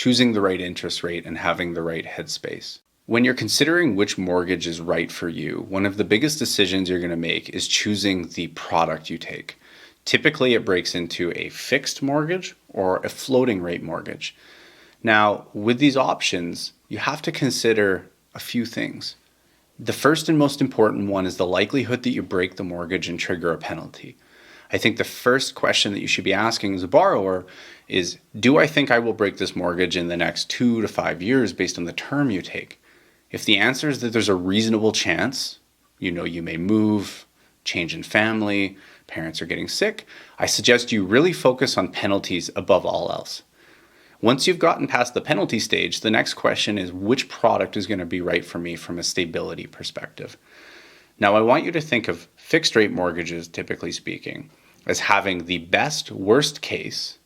choosing the right interest rate, and having the right headspace. When you're considering which mortgage is right for you, one of the biggest decisions you're going to make is choosing the product you take. Typically, it breaks into a fixed mortgage or a floating rate mortgage. Now, with these options, you have to consider a few things. The first and most important one is the likelihood that you break the mortgage and trigger a penalty. I think the first question that you should be asking as a borrower is, do I think I will break this mortgage in the next 2 to 5 years based on the term you take? If the answer is that there's a reasonable chance, you may move, change in family, parents are getting sick, I suggest you really focus on penalties above all else. Once you've gotten past the penalty stage, the next question is which product is going to be right for me from a stability perspective. Now, I want you to think of fixed rate mortgages, typically speaking, as having the best worst case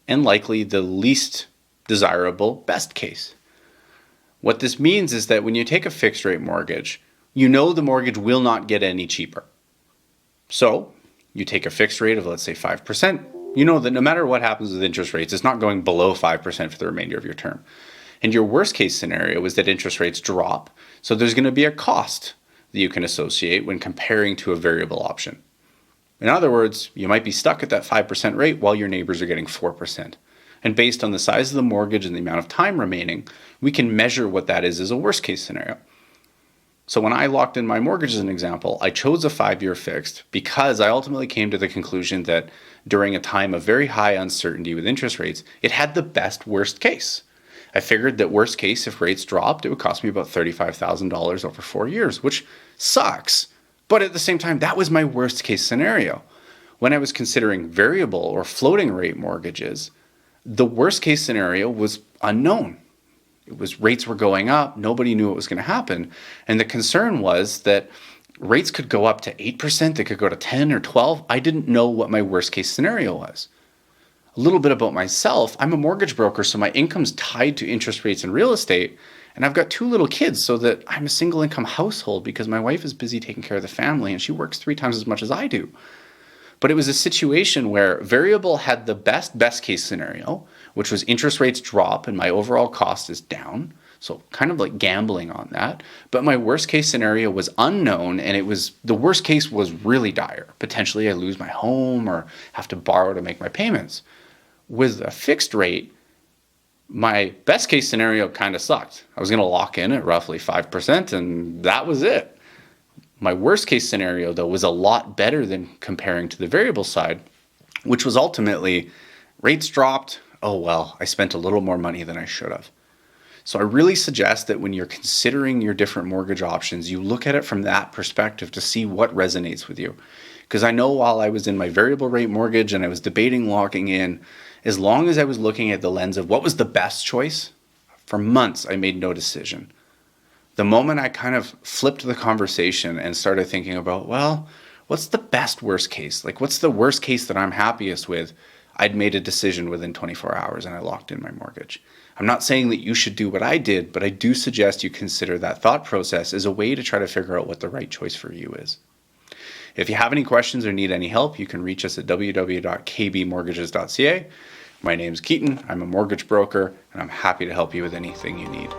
and likely the least desirable best case. What this means is that when you take a fixed rate mortgage, the mortgage will not get any cheaper. So you take a fixed rate of, let's say, 5%. You know that no matter what happens with interest rates, it's not going below 5% for the remainder of your term. And your worst case scenario is that interest rates drop. So there's going to be a cost that you can associate when comparing to a variable option. In other words, you might be stuck at that 5% rate while your neighbors are getting 4%. And based on the size of the mortgage and the amount of time remaining, we can measure what that is as a worst case scenario. So when I locked in my mortgage as an example, I chose a 5-year fixed because I ultimately came to the conclusion that during a time of very high uncertainty with interest rates, it had the best worst case. I figured that worst case, if rates dropped, it would cost me about $35,000 over 4 years, which sucks. But at the same time, that was my worst case scenario. When I was considering variable or floating rate mortgages, the worst case scenario was unknown. Rates were going up. Nobody knew what was going to happen. And the concern was that rates could go up to 8%. They could go to 10 or 12. I didn't know what my worst case scenario was. A little bit about myself. I'm a mortgage broker, so my income's tied to interest rates and real estate. And I've got 2 little kids, so that I'm a single income household because my wife is busy taking care of the family and she works 3 times as much as I do. But it was a situation where variable had the best case scenario, which was interest rates drop and my overall cost is down. So kind of like gambling on that. But my worst case scenario was unknown, and the worst case was really dire. Potentially I lose my home or have to borrow to make my payments. With a fixed rate, my best case scenario kind of sucked. I was going to lock in at roughly 5% and that was it. My worst case scenario, though, was a lot better than comparing to the variable side, which was ultimately rates dropped. Oh, well, I spent a little more money than I should have. So I really suggest that when you're considering your different mortgage options, you look at it from that perspective to see what resonates with you. Because I know while I was in my variable rate mortgage and I was debating locking in, as long as I was looking at the lens of what was the best choice, for months I made no decision. The moment I kind of flipped the conversation and started thinking about, well, what's the best worst case? Like, what's the worst case that I'm happiest with? I'd made a decision within 24 hours and I locked in my mortgage. I'm not saying that you should do what I did, but I do suggest you consider that thought process as a way to try to figure out what the right choice for you is. If you have any questions or need any help, you can reach us at www.kbmortgages.ca. My name's Keaton. I'm a mortgage broker, and I'm happy to help you with anything you need.